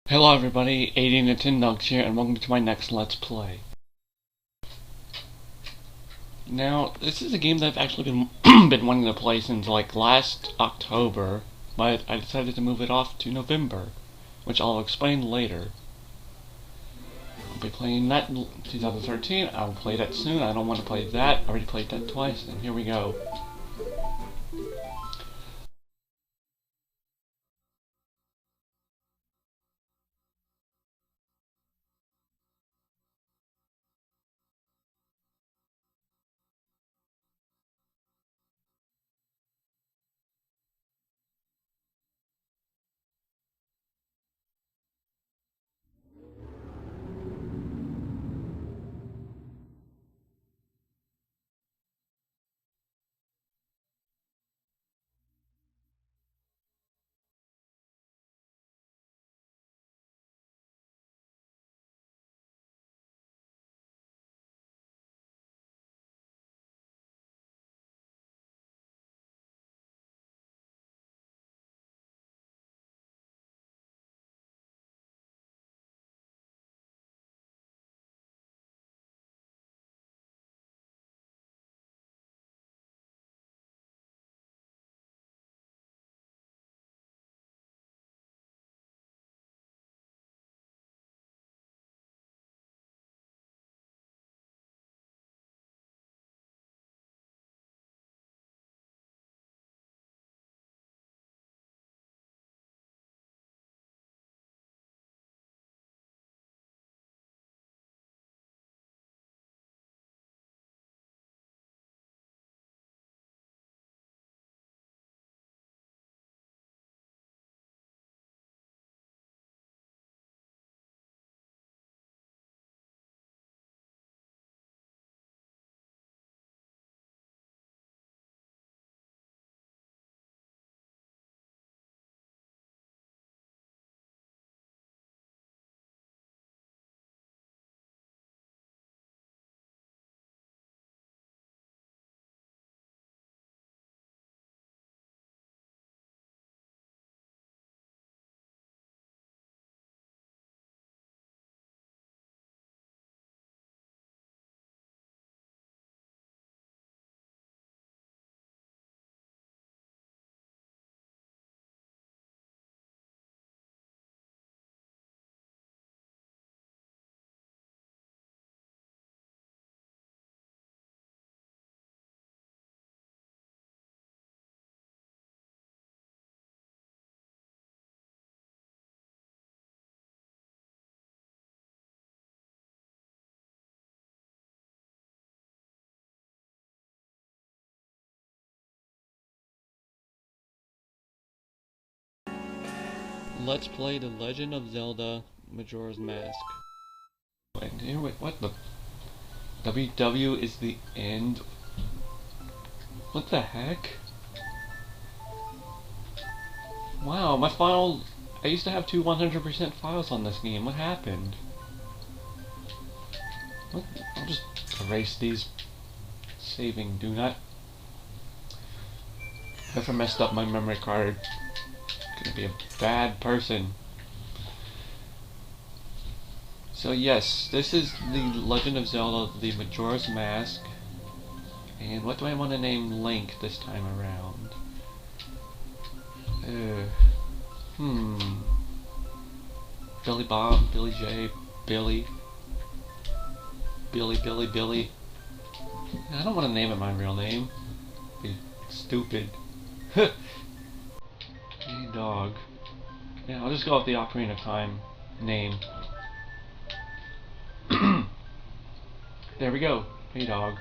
Hello everybody, AdNintendogs here, and welcome to my next Let's Play. Now, this is a game that I've actually been wanting to play since like last October, but I decided to move it off to November, which I'll explain later. I'll be playing that in 2013, I'll play that soon, I don't want to play that, I already played that twice, and here we go. Let's play The Legend of Zelda Majora's Mask. Wait, what the? WW is the end? What the heck? Wow, my file... I used to have two 100% files on this game. What happened? What? I'll just erase these. Saving. Do not... Whoever messed up my memory card... Gonna be a bad person. So yes, this is The Legend of Zelda, the Majora's Mask. And what do I want to name Link this time around? Billy Bob, Billy J, Billy. Billy. I don't want to name it my real name. Be stupid. Hey dog. Yeah, I'll just go with the Ocarina of Time name. There we go. Hey dog.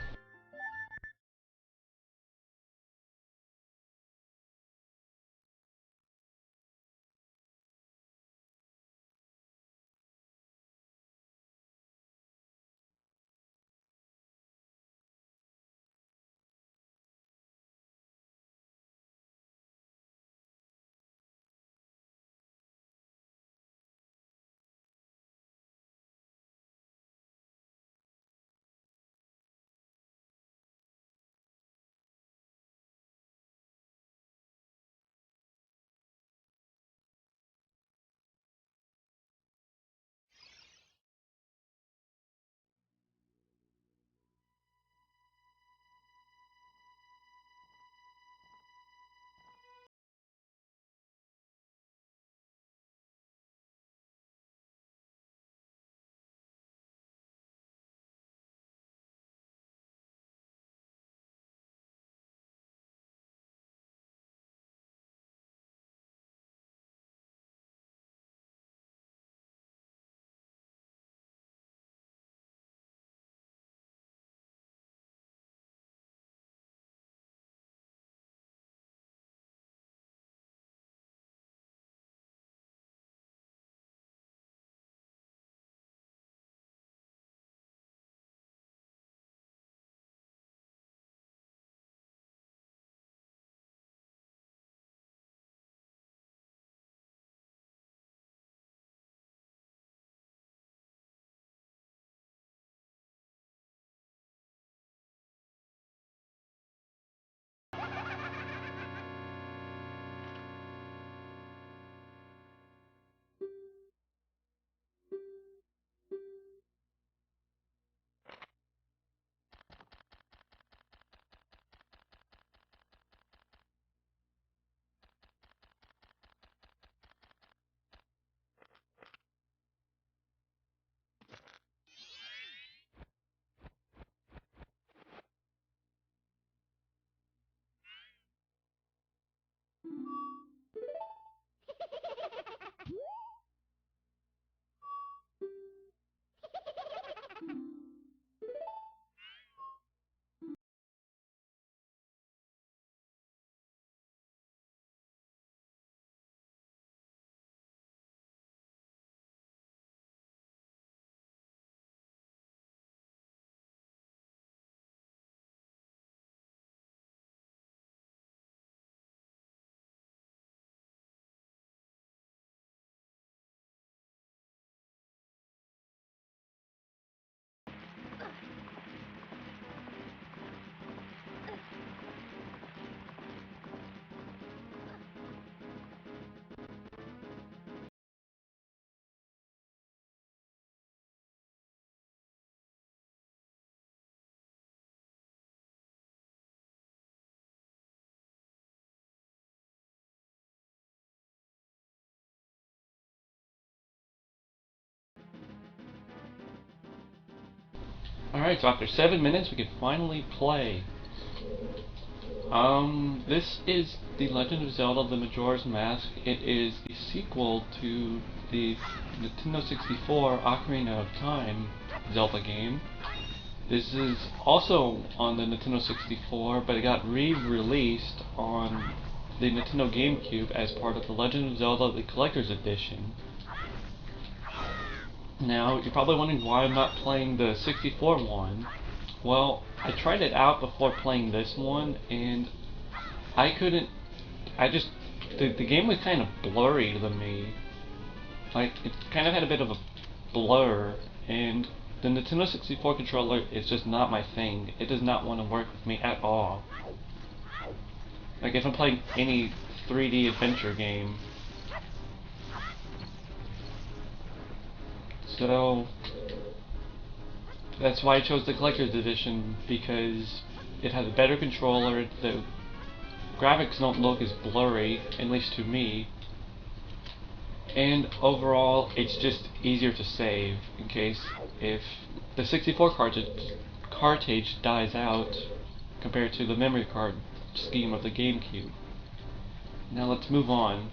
Alright, so after 7 minutes, we can finally play. This is The Legend of Zelda: The Majora's Mask. It is the sequel to the Nintendo 64 Ocarina of Time Zelda game. This is also on the Nintendo 64, but it got re-released on the Nintendo Gamecube as part of The Legend of Zelda: The Collector's Edition. Now, you're probably wondering why I'm not playing the 64 one. Well, I tried it out before playing this one, and I couldn't... the game was kind of blurry to me. Like, it kind of had a bit of a blur, and the Nintendo 64 controller is just not my thing. It does not want to work with me at all. Like, if I'm playing any 3D adventure game. So, that's why I chose the Collector's Edition, because it has a better controller, the graphics don't look as blurry, at least to me, and overall it's just easier to save in case if the 64 cartridge dies out compared to the memory card scheme of the GameCube. Now let's move on.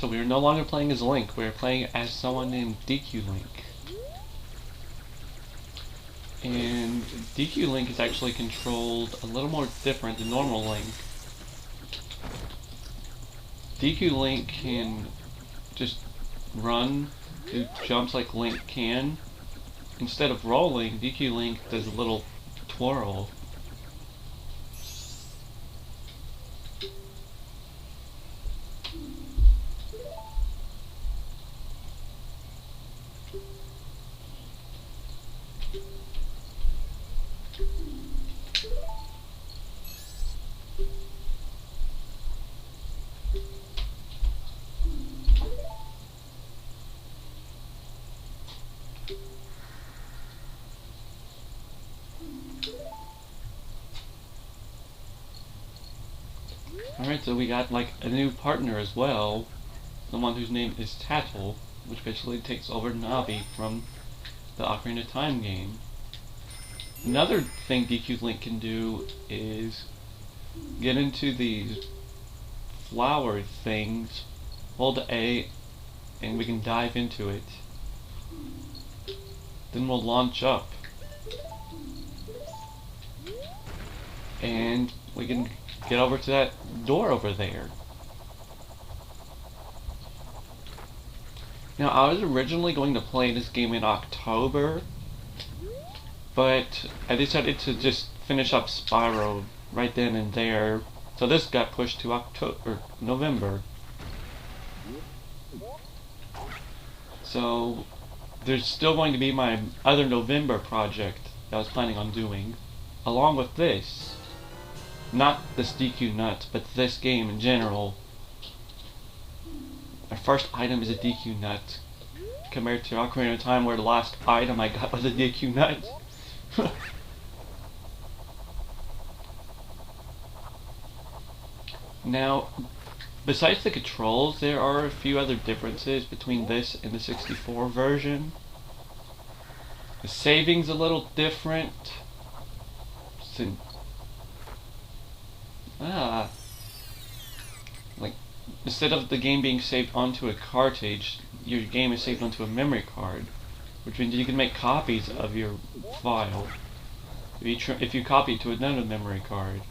so we are no longer playing as Link, we are playing as someone named Deku Link. And Deku Link is actually controlled a little more different than normal Link. Deku Link can just run, do jumps like Link can. Instead of rolling, Deku Link does a little twirl. Alright, so we got like a new partner as well, someone whose name is Tattle, which basically takes over Navi from the Ocarina of Time game. Another thing Deku Link can do is get into these flower things, hold A, and we can dive into it. Then we'll launch up. And we can get over to that door over there. Now, I was originally going to play this game in October, but I decided to just finish up Spyro right then and there, so this got pushed to November. So there's still going to be my other November project that I was planning on doing, along with this. Not this DQ Nut, but this game in general. My first item is a DQ Nut, compared to Ocarina of Time where the last item I got was a DQ Nut. Now, besides the controls, there are a few other differences between this and the 64 version. The saving's a little different. Like, instead of the game being saved onto a cartridge, your game is saved onto a memory card, which means you can make copies of your file if you copy it to another memory card.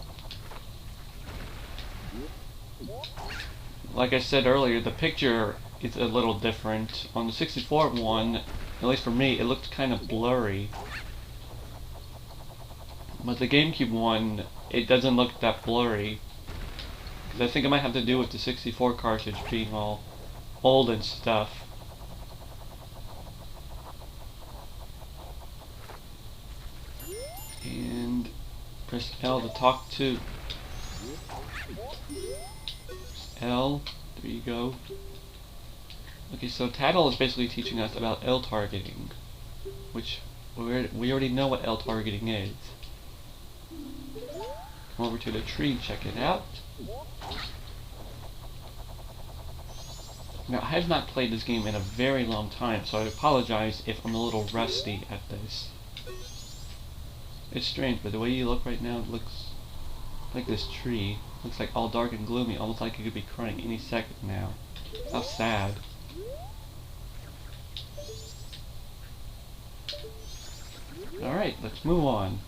Like I said earlier, the picture is a little different. On the 64 one, at least for me, it looked kind of blurry. But the Gamecube one, it doesn't look that blurry. I think it might have to do with the 64 cartridge being all old and stuff. And press L to talk to L. There you go. Okay, so Tattle is basically teaching us about L targeting, which we already know what L targeting is. Come over to the tree, check it out. Now, I have not played this game in a very long time, so I apologize if I'm a little rusty at this. It's strange, but the way you look right now, it looks like this tree. Looks like all dark and gloomy, almost like it could be crying any second now. How sad. Alright, let's move on.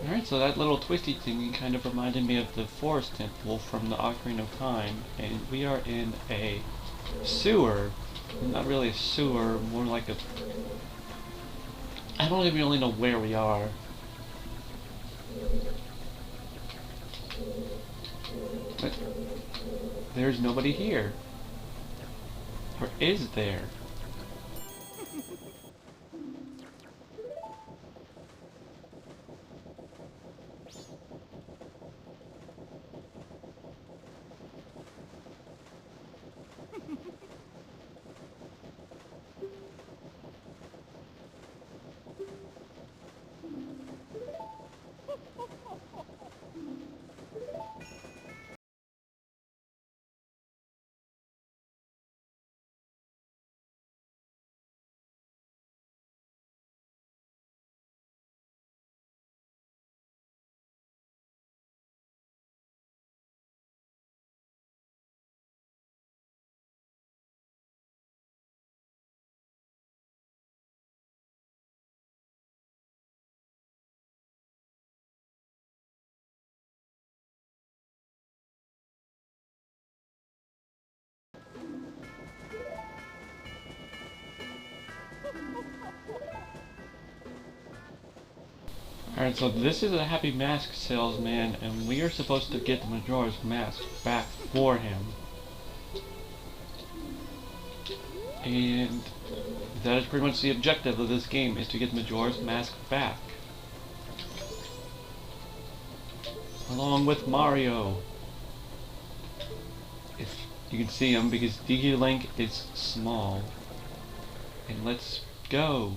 Alright, so that little twisty thingy kind of reminded me of the Forest Temple from the Ocarina of Time, and we are in a sewer. Not really a sewer, more like a... I don't even really know where we are. But there's nobody here. Or is there? Alright, so this is a Happy Mask salesman, and we are supposed to get the Majora's Mask back for him. And that is pretty much the objective of this game, is to get Majora's Mask back. Along with Mario. If you can see him, because DQ Link is small. And let's go.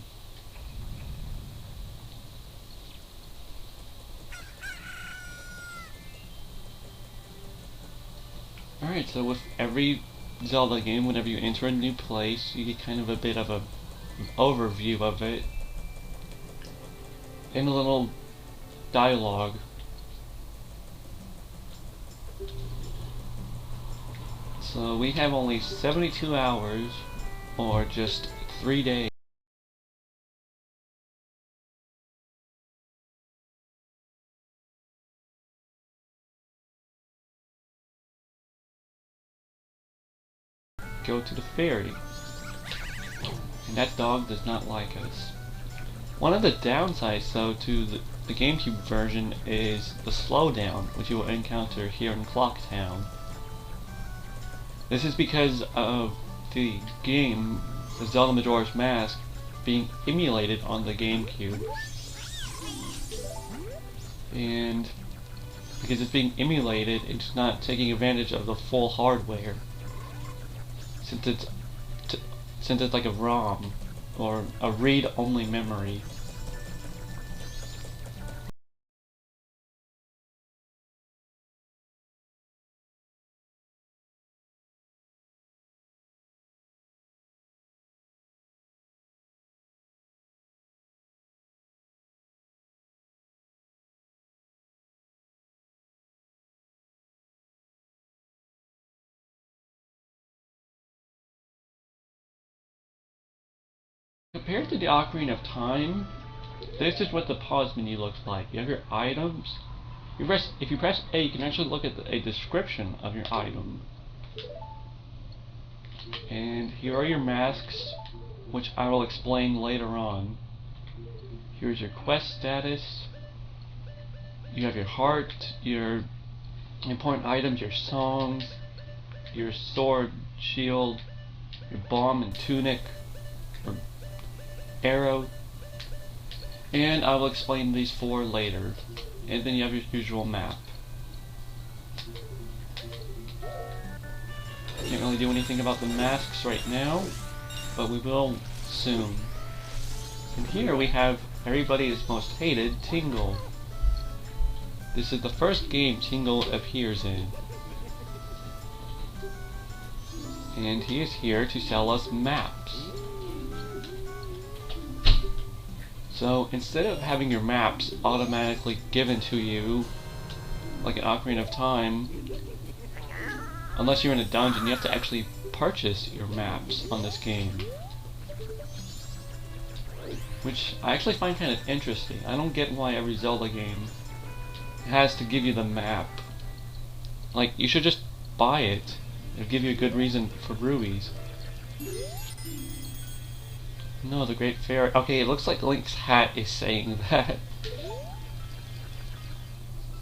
Alright, so with every Zelda game, whenever you enter a new place, you get kind of a bit of an overview of it in a little dialogue. So we have only 72 hours, or just 3 days. Go to the ferry. And that dog does not like us. One of the downsides, though, to the Gamecube version is the slowdown, which you will encounter here in Clocktown. This is because of the game, the Zelda Majora's Mask, being emulated on the Gamecube. And because it's being emulated, it's not taking advantage of the full hardware. Since it's like a ROM, or a read-only memory. Compared to the Ocarina of Time, this is what the pause menu looks like. You have your items. If you press A, you can actually look at a description of your item. And here are your masks, which I will explain later on. Here's your quest status. You have your heart, your important items, your songs, your sword, shield, your bomb and tunic, or arrow, and I will explain these 4 later. And then you have your usual map. Can't really do anything about the masks right now, but we will soon. And here we have everybody's most hated, Tingle. This is the first game Tingle appears in. And he is here to sell us maps. So instead of having your maps automatically given to you, like an Ocarina of Time, unless you're in a dungeon, you have to actually purchase your maps on this game. Which I actually find kind of interesting. I don't get why every Zelda game has to give you the map. Like, you should just buy it. It'll give you a good reason for rubies. No, the Great Fairy. Okay, it looks like Link's hat is saying that.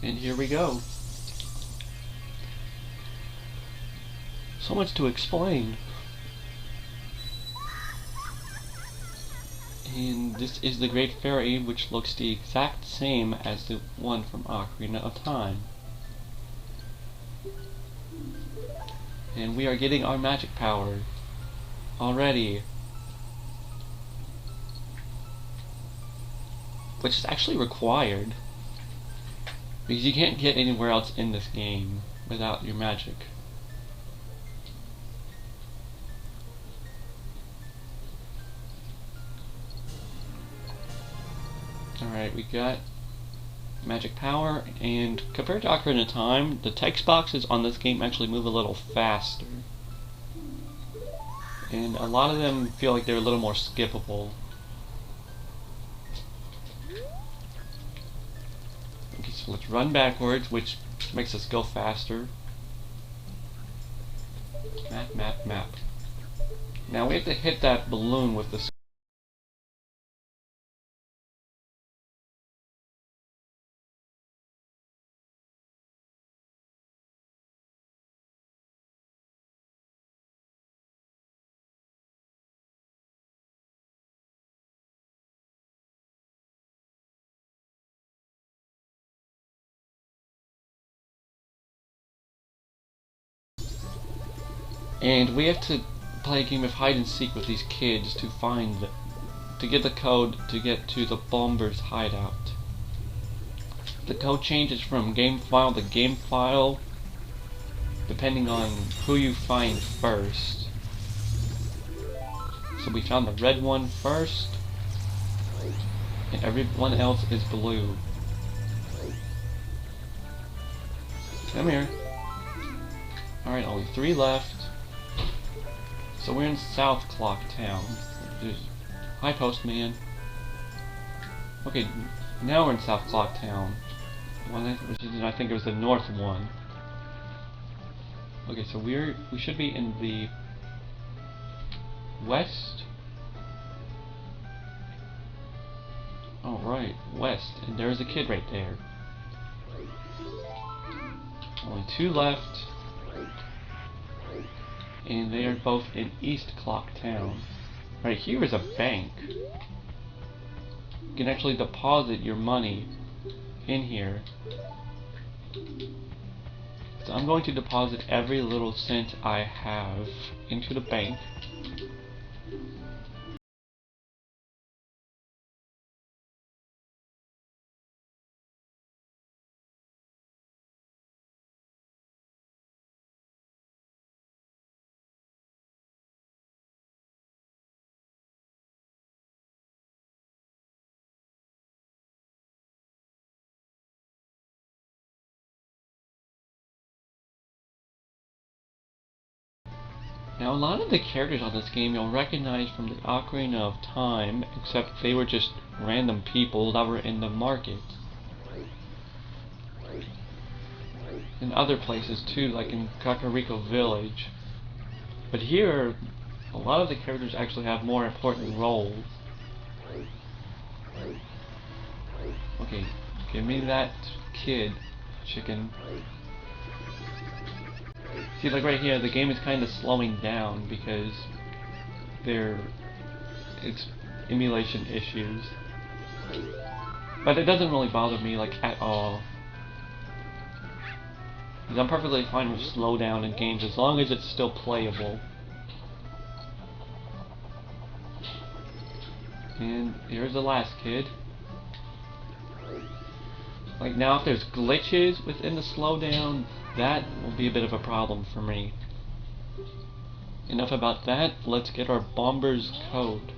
And here we go. So much to explain. And this is the Great Fairy, which looks the exact same as the one from Ocarina of Time. And we are getting our magic power already. Which is actually required, because you can't get anywhere else in this game without your magic. Alright, we got magic power, and compared to Ocarina of Time, the text boxes on this game actually move a little faster. And a lot of them feel like they're a little more skippable. Okay, so let's run backwards, which makes us go faster. Map, map, map. Now we have to hit that balloon with the And we have to play a game of hide and seek with these kids to get the code to get to the Bomber's hideout. The code changes from game file to game file depending on who you find first. So we found the red one first, and everyone else is blue. Come here. Alright, only 3 left. So we're in South Clock Town. Hi, Postman. Okay, now we're in South Clock Town. I think it was the north one. Okay, so we should be in the west. Oh right, west, and there's a kid right there. Only 2 left, and they are both in East Clock Town. Right here is a bank. You can actually deposit your money in here. So I'm going to deposit every little cent I have into the bank. Now, a lot of the characters on this game you'll recognize from the Ocarina of Time, except they were just random people that were in the market. In other places too, like in Kakariko Village. But here, a lot of the characters actually have more important roles. Okay, give me that kid, chicken. See, like right here, the game is kind of slowing down because it's emulation issues. But it doesn't really bother me, like, at all. Because I'm perfectly fine with slowdown in games as long as it's still playable. And here's the last kid. Like, now if there's glitches within the slowdown, that will be a bit of a problem for me. Enough about that, let's get our Bomber's code.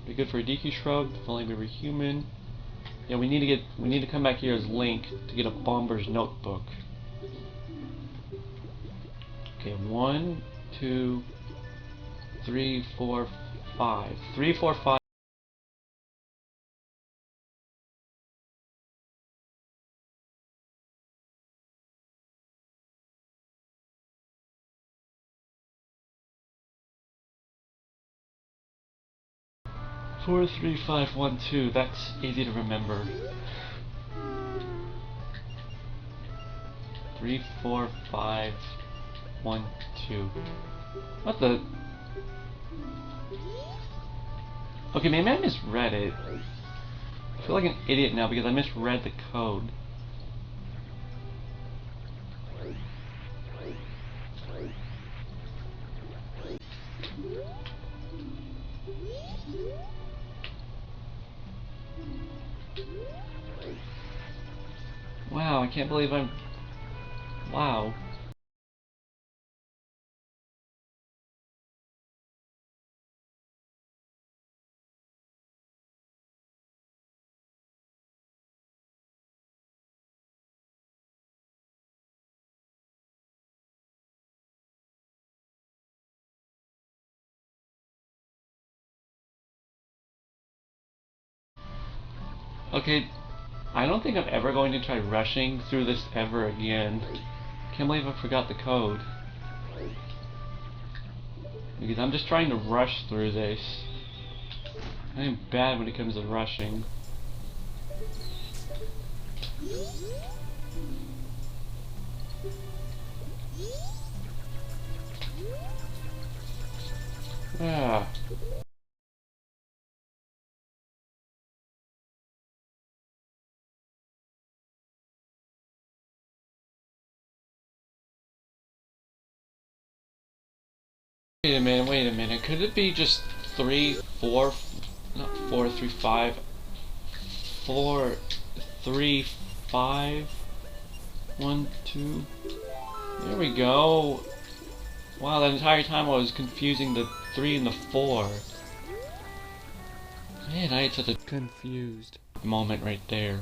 Be good for a Deku Shrub, if only we were human. Yeah, we need to come back here as Link to get a Bomber's notebook. Okay, 1, 2, 3, 4, 5. 3, 4, 5. 4, 3, 5, 1, 2. That's easy to remember. 3, 4, 5, 1, 2. What the? Okay, maybe I misread it. I feel like an idiot now because I misread the code. Wow, I can't believe I'm... Wow. Okay, I don't think I'm ever going to try rushing through this ever again. Can't believe I forgot the code. Because I'm just trying to rush through this. I am bad when it comes to rushing. Ah. Wait a minute. Could it be just 3, 4, not 4, 3, 5, 4, 3, 5, 1, 2. There we go. Wow, that entire time I was confusing the 3 and the 4. Man, I had such a confused moment right there.